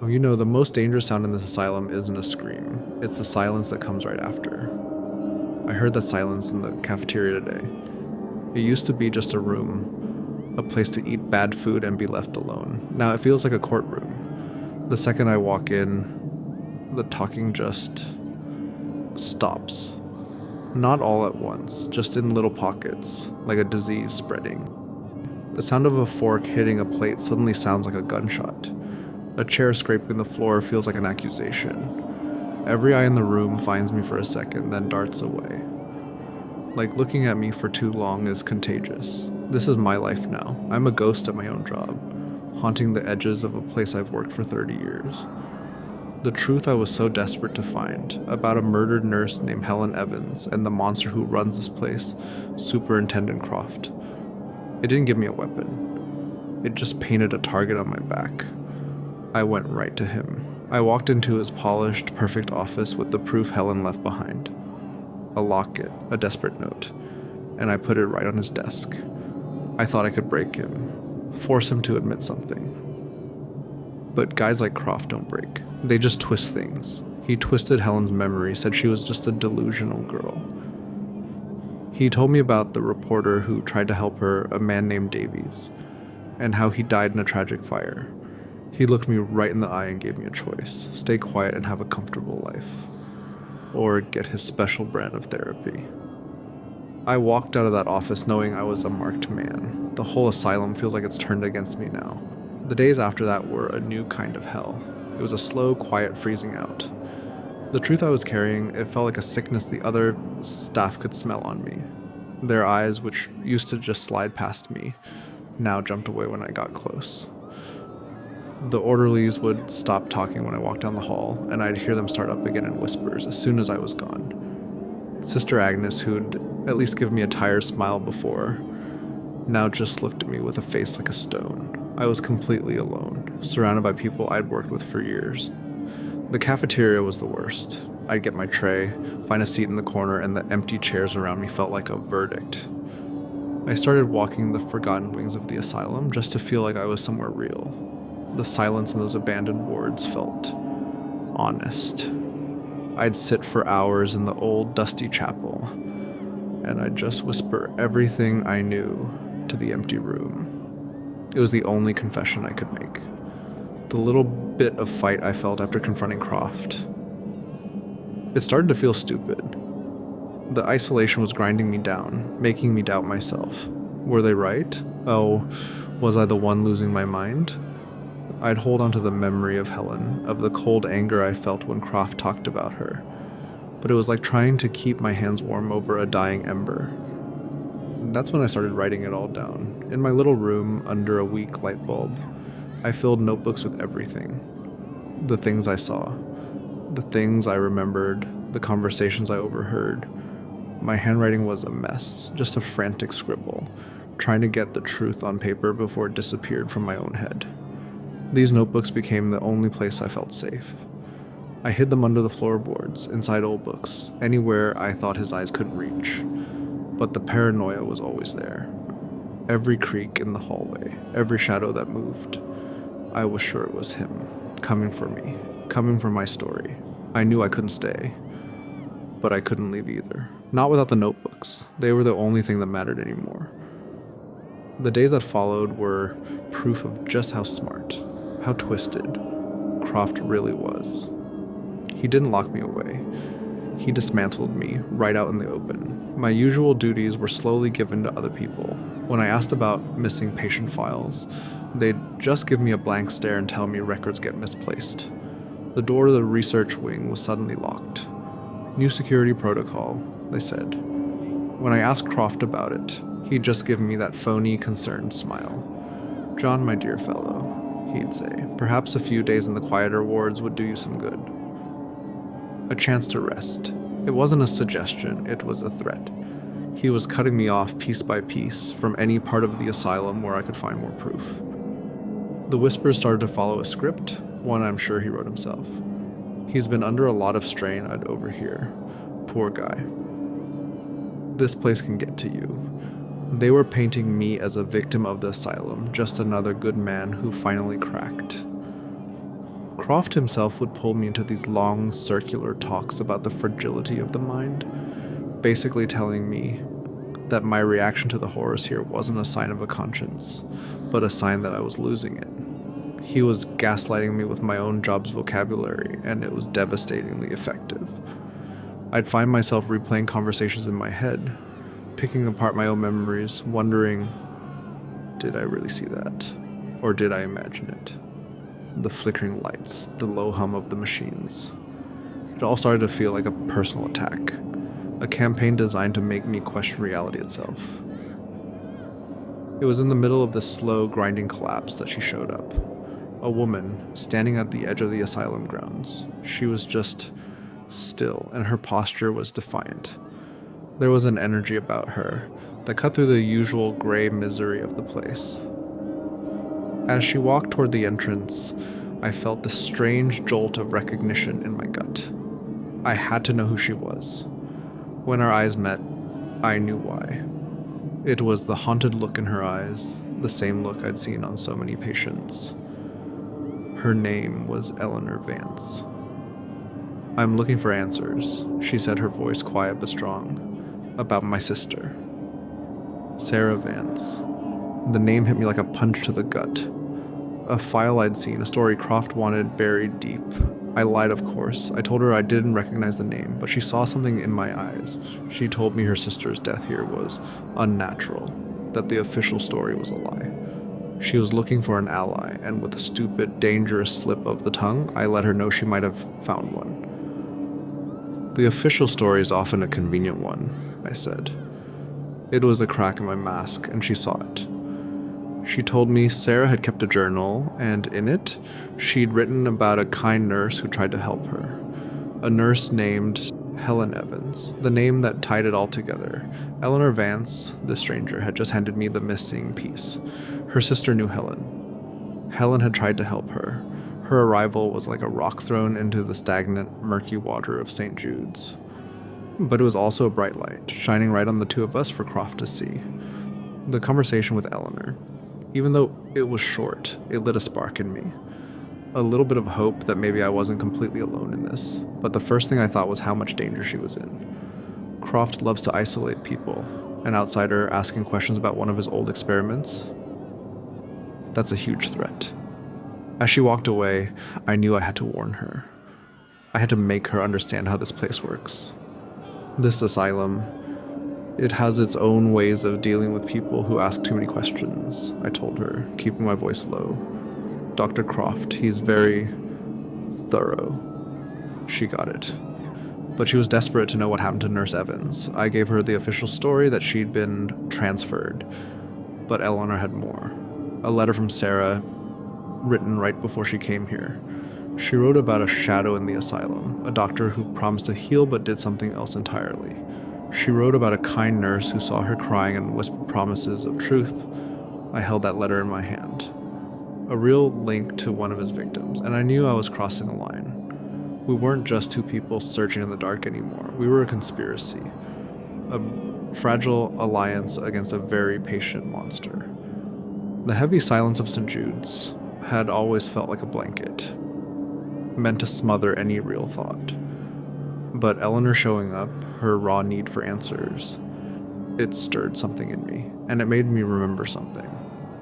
The most dangerous sound in this asylum isn't a scream. It's the silence that comes right after. I heard that silence in the cafeteria today. It used to be just a room, a place to eat bad food and be left alone. Now it feels like a courtroom. The second I walk in, the talking just stops. Not all at once, just in little pockets, like a disease spreading. The sound of a fork hitting a plate suddenly sounds like a gunshot. A chair scraping the floor feels like an accusation. Every eye in the room finds me for a second, then darts away. Like looking at me for too long is contagious. This is my life now. I'm a ghost at my own job, haunting the edges of a place I've worked for 30 years. The truth I was so desperate to find, about a murdered nurse named Helen Evans and the monster who runs this place, Superintendent Croft. It didn't give me a weapon. It just painted a target on my back. I went right to him. I walked into his polished, perfect office with the proof Helen left behind. A locket, a desperate note, and I put it right on his desk. I thought I could break him, force him to admit something. But guys like Croft don't break. They just twist things. He twisted Helen's memory, said she was just a delusional girl. He told me about the reporter who tried to help her, a man named Davies, and how he died in a tragic fire. He looked me right in the eye and gave me a choice: stay quiet and have a comfortable life, or get his special brand of therapy. I walked out of that office knowing I was a marked man. The whole asylum feels like it's turned against me now. The days after that were a new kind of hell. It was a slow, quiet freezing out. The truth I was carrying, it felt like a sickness the other staff could smell on me. Their eyes, which used to just slide past me, now jumped away when I got close. The orderlies would stop talking when I walked down the hall, and I'd hear them start up again in whispers as soon as I was gone. Sister Agnes, who'd at least given me a tired smile before, now just looked at me with a face like a stone. I was completely alone, surrounded by people I'd worked with for years. The cafeteria was the worst. I'd get my tray, find a seat in the corner, and the empty chairs around me felt like a verdict. I started walking the forgotten wings of the asylum just to feel like I was somewhere real. The silence in those abandoned wards felt honest. I'd sit for hours in the old, dusty chapel, and I'd just whisper everything I knew to the empty room. It was the only confession I could make. The little bit of fight I felt after confronting Croft. It started to feel stupid. The isolation was grinding me down, making me doubt myself. Were they right? Oh, was I the one losing my mind? I'd hold on to the memory of Helen, of the cold anger I felt when Croft talked about her. But it was like trying to keep my hands warm over a dying ember. That's when I started writing it all down. In my little room, under a weak light bulb, I filled notebooks with everything. The things I saw, the things I remembered, the conversations I overheard. My handwriting was a mess, just a frantic scribble, trying to get the truth on paper before it disappeared from my own head. These notebooks became the only place I felt safe. I hid them under the floorboards, inside old books, anywhere I thought his eyes couldn't reach. But the paranoia was always there. Every creak in the hallway, every shadow that moved, I was sure it was him, coming for me, coming for my story. I knew I couldn't stay, but I couldn't leave either. Not without the notebooks. They were the only thing that mattered anymore. The days that followed were proof of just how smart, how twisted Croft really was. He didn't lock me away. He dismantled me right out in the open. My usual duties were slowly given to other people. When I asked about missing patient files, they'd just give me a blank stare and tell me records get misplaced. The door to the research wing was suddenly locked. New security protocol, they said. When I asked Croft about it, he'd just give me that phony, concerned smile. "John, my dear fellow," he'd say, "perhaps a few days in the quieter wards would do you some good." A chance to rest. It wasn't a suggestion, it was a threat. He was cutting me off piece by piece from any part of the asylum where I could find more proof. The whispers started to follow a script, one I'm sure he wrote himself. He's been under a lot of strain, I'd overhear. Poor guy. This place can get to you. They were painting me as a victim of the asylum, just another good man who finally cracked. Croft himself would pull me into these long, circular talks about the fragility of the mind, basically telling me that my reaction to the horrors here wasn't a sign of a conscience, but a sign that I was losing it. He was gaslighting me with my own job's vocabulary, and it was devastatingly effective. I'd find myself replaying conversations in my head, picking apart my own memories, wondering, did I really see that? Or did I imagine it? The flickering lights, the low hum of the machines. It all started to feel like a personal attack, a campaign designed to make me question reality itself. It was in the middle of this slow, grinding collapse that she showed up. A woman, standing at the edge of the asylum grounds. She was just still, and her posture was defiant. There was an energy about her that cut through the usual gray misery of the place. As she walked toward the entrance, I felt this strange jolt of recognition in my gut. I had to know who she was. When our eyes met, I knew why. It was the haunted look in her eyes, the same look I'd seen on so many patients. Her name was Eleanor Vance. "I'm looking for answers," she said, her voice quiet but strong, "about my sister. Sarah Vance." The name hit me like a punch to the gut. A file I'd seen, a story Croft wanted buried deep. I lied, of course. I told her I didn't recognize the name, but she saw something in my eyes. She told me her sister's death here was unnatural, that the official story was a lie. She was looking for an ally, and with a stupid, dangerous slip of the tongue, I let her know she might have found one. "The official story is often a convenient one," I said. It was a crack in my mask, and she saw it. She told me Sarah had kept a journal, and in it, she'd written about a kind nurse who tried to help her. A nurse named Helen Evans, the name that tied it all together. Eleanor Vance, the stranger, had just handed me the missing piece. Her sister knew Helen. Helen had tried to help her. Her arrival was like a rock thrown into the stagnant, murky water of St. Jude's. But it was also a bright light, shining right on the two of us for Croft to see. The conversation with Eleanor. Even though it was short, it lit a spark in me. A little bit of hope that maybe I wasn't completely alone in this, but the first thing I thought was how much danger she was in. Croft loves to isolate people. An outsider asking questions about one of his old experiments? That's a huge threat. As she walked away, I knew I had to warn her. I had to make her understand how this place works. This asylum, it has its own ways of dealing with people who ask too many questions, I told her, keeping my voice low. Dr. Croft, he's very thorough. She got it. But she was desperate to know what happened to Nurse Evans. I gave her the official story that she'd been transferred, but Eleanor had more. A letter from Sarah, written right before she came here. She wrote about a shadow in the asylum, a doctor who promised to heal but did something else entirely. She wrote about a kind nurse who saw her crying and whispered promises of truth. I held that letter in my hand. A real link to one of his victims, and I knew I was crossing a line. We weren't just two people searching in the dark anymore. We were a conspiracy. A fragile alliance against a very patient monster. The heavy silence of St. Jude's had always felt like a blanket, meant to smother any real thought. But Eleanor showing up, her raw need for answers, it stirred something in me, and it made me remember something.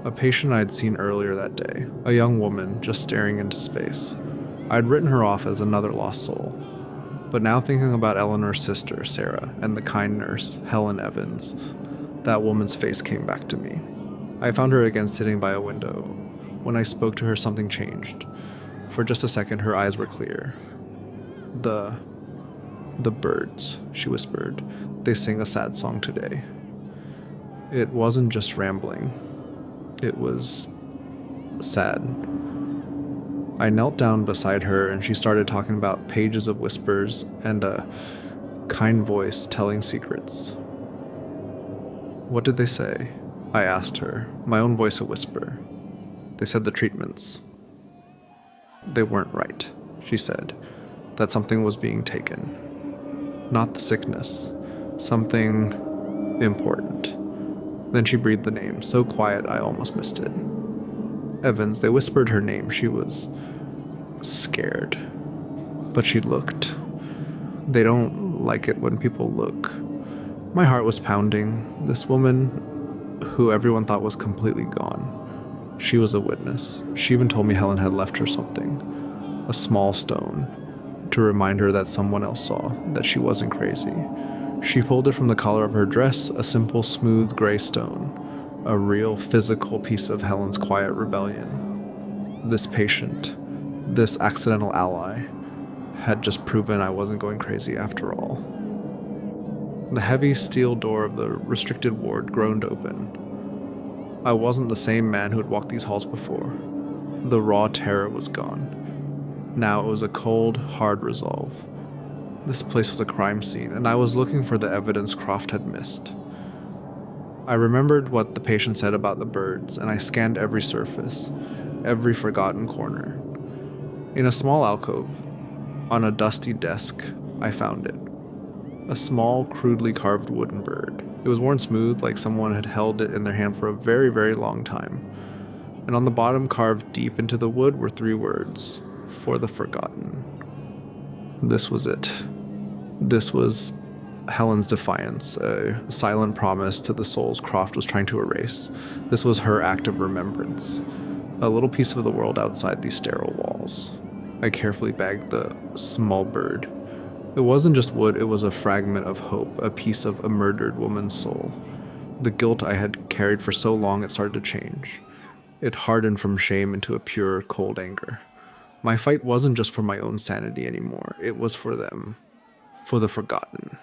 A patient I'd seen earlier that day, a young woman just staring into space. I'd written her off as another lost soul. But now thinking about Eleanor's sister, Sarah, and the kind nurse, Helen Evans, that woman's face came back to me. I found her again sitting by a window. When I spoke to her, something changed. For just a second, her eyes were clear. The birds, she whispered. They sing a sad song today. It wasn't just rambling. It was sad. I knelt down beside her and she started talking about pages of whispers and a kind voice telling secrets. What did they say? I asked her, my own voice a whisper. They said the treatments. They weren't right, she said. That something was being taken. Not the sickness. Something important. Then she breathed the name, so quiet I almost missed it. Evans, they whispered her name. She was scared. But she looked. They don't like it when people look. My heart was pounding. This woman, who everyone thought was completely gone, she was a witness. She even told me Helen had left her something, a small stone, to remind her that someone else saw, that she wasn't crazy. She pulled it from the collar of her dress, a simple, smooth gray stone, a real physical piece of Helen's quiet rebellion. This patient, this accidental ally, had just proven I wasn't going crazy after all. The heavy steel door of the restricted ward groaned open. I wasn't the same man who had walked these halls before. The raw terror was gone. Now it was a cold, hard resolve. This place was a crime scene, and I was looking for the evidence Croft had missed. I remembered what the patient said about the birds, and I scanned every surface, every forgotten corner. In a small alcove, on a dusty desk, I found it. A small, crudely carved wooden bird. It was worn smooth, like someone had held it in their hand for a very, very long time. And on the bottom, carved deep into the wood, were 3 words: for the forgotten. This was it. This was Helen's defiance, a silent promise to the souls Croft was trying to erase. This was her act of remembrance, a little piece of the world outside these sterile walls. I carefully bagged the small bird. It wasn't just wood, it was a fragment of hope, a piece of a murdered woman's soul. The guilt I had carried for so long, it started to change. It hardened from shame into a pure, cold anger. My fight wasn't just for my own sanity anymore, it was for them, for the forgotten.